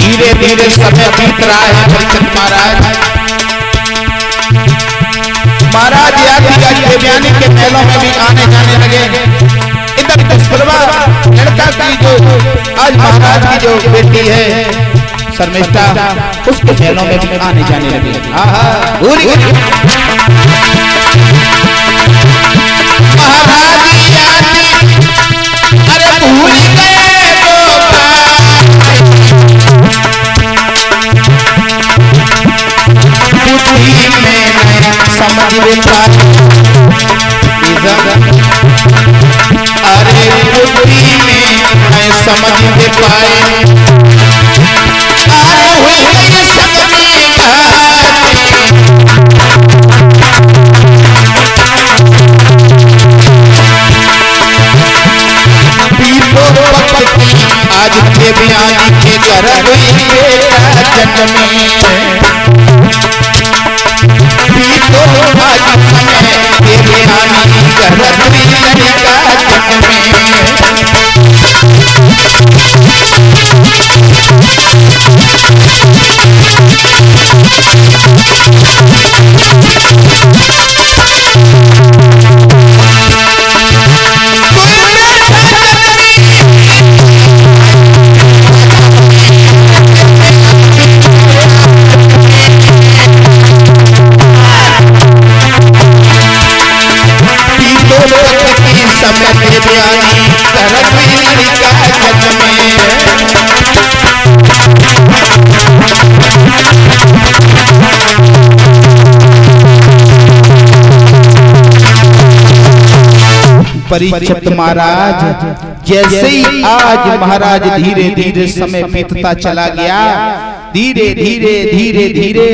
धीरे धीरे समय बीत रहा है। परीक्षित महाराज यात्रिका देवयानी के महलों में भी आने जाने लगे। इधर दुष्प्रभा लड़का की जो आज महाराज की जो बेटी है शर्मिष्ठा, उसके महलों में भी आने जाने लगे। महाराज अरे भूल गए समझ अरे बुद्धि में मैं समझ दे पाए आज देवयानी के घर जन्मी परीक्षित महाराज जैसे ही आज महाराज धीरे धीरे समय बीतता चला गया, धीरे धीरे धीरे धीरे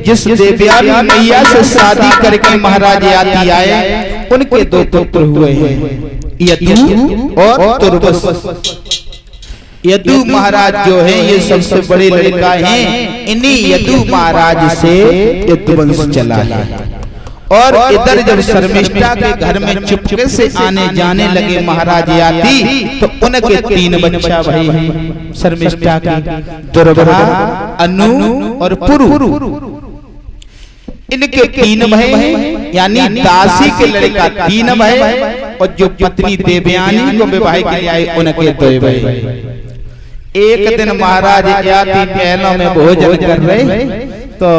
जिस देवयानी मैया से शादी करके महाराज याति आए, उनके दो पुत्र हुए हैं, यदु और तुर्वस। यदु महाराज जो है ये सबसे बड़े लड़का हैं, इन्हीं यदु महाराज से यदुवंश चला है। और इधर जब शर्मिष्ठा के घर में चुपके से आने जाने लगे महाराज याति, तो उनके 3 बच्चा भाई हैं शर्मिष्ठा के, दुर्भा, अनु और पुरु। इनके 3 भाई हैं, यानी दासी के लड़का 3 भाई, और जो पत्नी देवयानी को विवाह के लिए आए उनके 2 भाई। एक दिन महाराज याति महलों में भोजन कर रहे, तो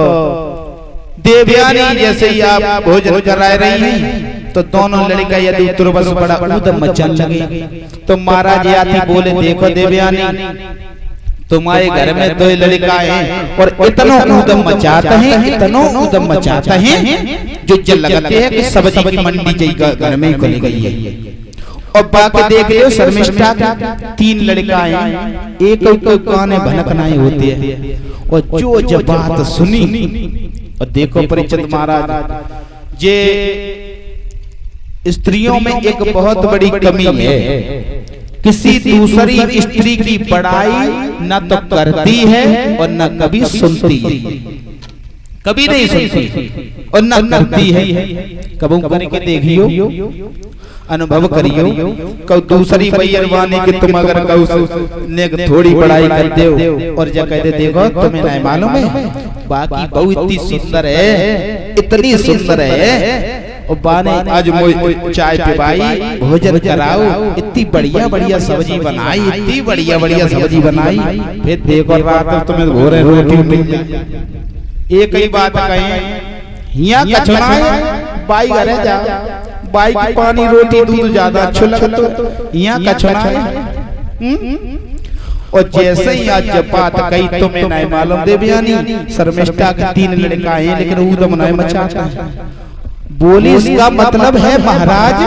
देवयानी जैसे ही आप भोजन करा रही हैं, तो दोनों लड़का यदि तुर्वस बड़ा उधम मचन लगे। तो महाराज याति बोले, देखो देवयानी, तुम्हारे घर में 2 लड़का हैं और इतना उधम मचाते हैं, इतना उधम मचाते हैं, जो जल लगते हैं कि सब्जी की मंडी घर में खुल गई है। और बाकी देख लो शर्मिष्ठा का 3 लड़का हैं, एक काने भनकनाए होते हैं। और जो जब बात सुनी, और देखो परीक्षित महाराज, जे स्त्रियों में एक बहुत बड़ी कमी है, किसी दूसरी स्त्री की बड़ाई न तो करती है और न कभी सुनती है, कभी नहीं सुनती और न करती है। कबू करके देखियो, अनुभव करियो, कब दूसरी बैरवानी की तुम अगर ने थोड़ी बड़ाई करते हो और जब कहते देखो तुम्हें नहीं मालूम है, बाकी बहु इतनी सुंदर है, इतनी सुंदर है, और बाने आज चाय पिवाई, भोजन कराओ, इतनी बढ़िया बढ़िया सब्जी बनाई, इतनी बढ़िया बढ़िया सब्जी बनाई, फिर देखो रात में तुम्हें भोरे रोटी मिल जाए। एक ही बात कहें, यहाँ कछुआ है, बाई घरे जा, बाई की पानी रोटी दूध ज्यादा अच्छा लगता, यहाँ कछुआ है। और जैसे ही आज जब बात कही, तुम्हें नहीं मालूम देवयानी, शर्मिष्ठा के 3 लड़का हैं, लेकिन ऊधम नहीं मचाता है। बोली इसका मतलब है महाराज,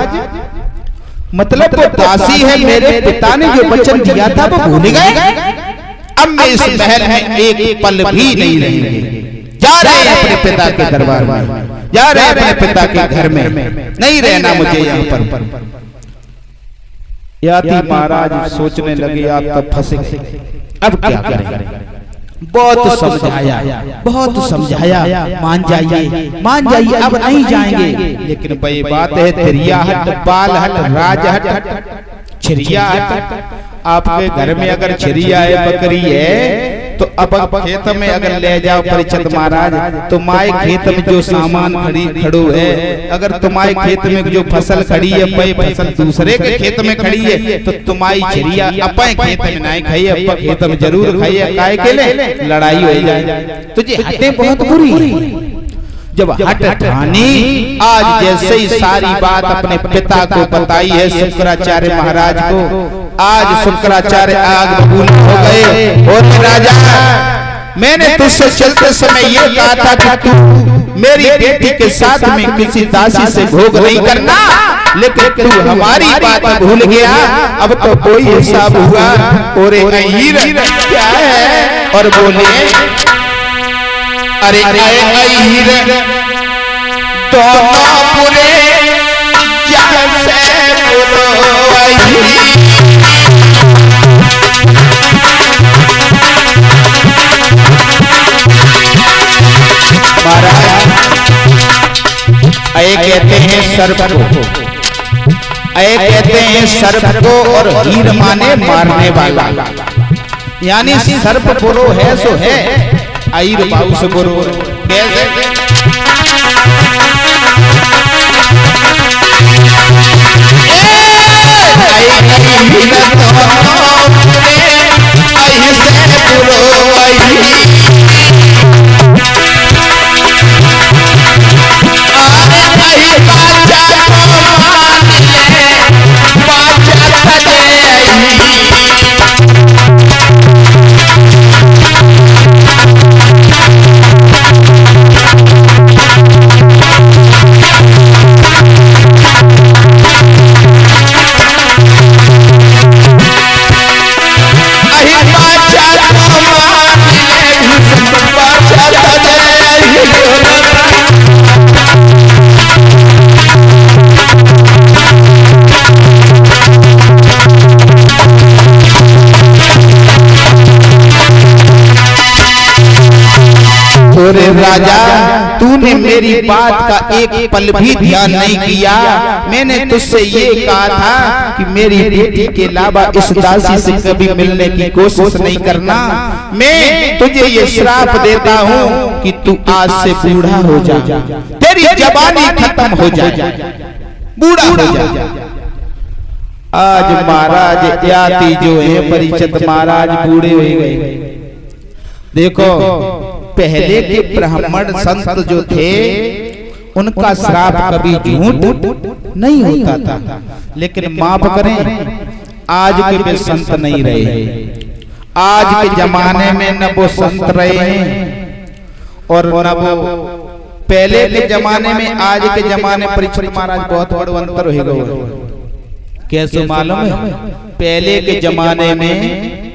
मतलब वो दासी है, मेरे पिता ने जो वचन दिया था वो भूल गए, अब मैं इस महल में एक पल भी नहीं रहेंगे, जा रहे हैं अपने पिता के दरबार में, जा रहे हैं अपने पिता के घर में, नहीं रहना मुझे यहाँ पर। याति महाराज सोचने लगे, आप तो फंसे, अब क्या करें, बहुत समझाया, बहुत समझाया, मान जाइए, अब नहीं जाएंगे। लेकिन भाई बात है, तिरिया हट, बाल हट, राज हट, छिरिया हट। आपके घर में अगर छिरिया है, बकरी है, तो अब खेत में अगर ले जाओ परिचित महाराज, तुम्हारे खेत में जो सामान खड़ो है, अगर तुम्हारे खेत में जो फसल खड़ी है, भाई फसल दूसरे के खेत में खड़ी है, तो तुम्हारी छिरिया अपने खेत में नहीं खाई, अपने खेत में जरूर खाई है। काय के लिए लड़ाई हो जाए। तो ये हटें बहुत बुरी। जब हट ठानी, आज जैसे ही सारी बात अपने पिता को बताई है शुक्राचार्य महाराज को, आज शुक्राचार्य आग बबूल हो गए। और राजा, मैंने तुझसे चलते समय ये कहा था कि तू मेरी बेटी के साथ में किसी दासी से भोग नहीं करना, लेकिन तू हमारी बात भूल गया। अब तो कोई हिसाब हुआ। और क्या है? और बोले, अरे अहीर दोनों बुरे जैसे महाराज, कहते हैं सर्प को, कहते हैं सर्प को, और हीर माने मारने वाला, यानी सर्प बुरो है सो है, अहीर बाबू से बुरो कैसे? राजा, तूने मेरी बात का एक पल भी ध्यान नहीं किया। मैंने तुझसे ये कहा था कि मेरी बेटी के अलावा इस दासी से कभी मिलने की कोशिश नहीं करना। मैं तुझे ये श्राप देता हूँ कि तू आज से बूढ़ा हो जा, तेरी जवानी खत्म हो जाए, बूढ़ा हो जा। आज महाराज याति जो है परिचित महाराज बूढ़े हो गए। देखो, पहले के ब्राह्मण संत जो थे, उनका श्राप कभी झूठ नहीं होता था। लेकिन माफ करें, आज के वे संत नहीं रहे। आज के जमाने में न वो संत रहे हैं और न वो पहले के जमाने में। आज के जमाने परिचित महाराज बहुत बड़ा अंतर हो गया। कैसे मालूम है? पहले के जमाने में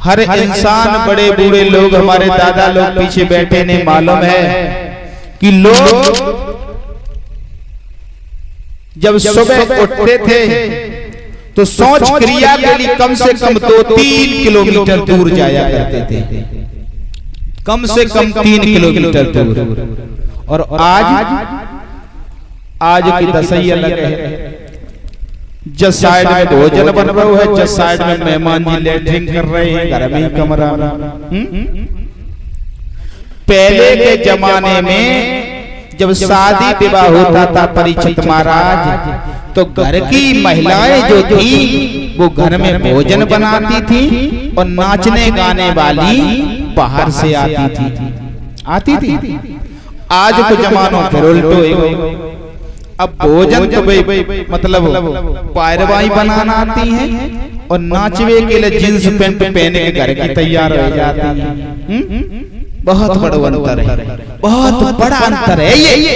हर इंसान, बड़े बूढ़े लोग, हमारे दादा लोग पीछे बैठे ने, मालूम है कि लोग जब सुबह उठते थे तो शौच क्रिया के लिए कम से कम 2-3 किलोमीटर दूर जाया करते थे, कम से कम 3 किलोमीटर दूर। और आज की दशा अलग है। जिस साइड में भोजन बन रहा है, जिस साइड में मेहमान जी लेटरिन कर रहे हैं, घर में कमरा में। पहले के जमाने में जब शादी विवाह होता था परिचित महाराज, तो घर की महिलाएं जो थी वो घर में भोजन बनाती थी और नाचने गाने वाली बाहर से आती थी। आज को जमानों फिर उल्टो। अब भोजन तो भाई मतलब पैरवाई बनाना आती है और नाचवे के लिए जींस पैंट पहने के घर की तैयार हो जाती है। बहुत बड़ा अंतर है, बहुत बड़ा अंतर है ये।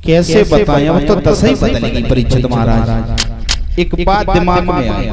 कैसे बताएं? अब तो दशा ही बदलेगी परिचित महाराज। एक बात दिमाग में आई।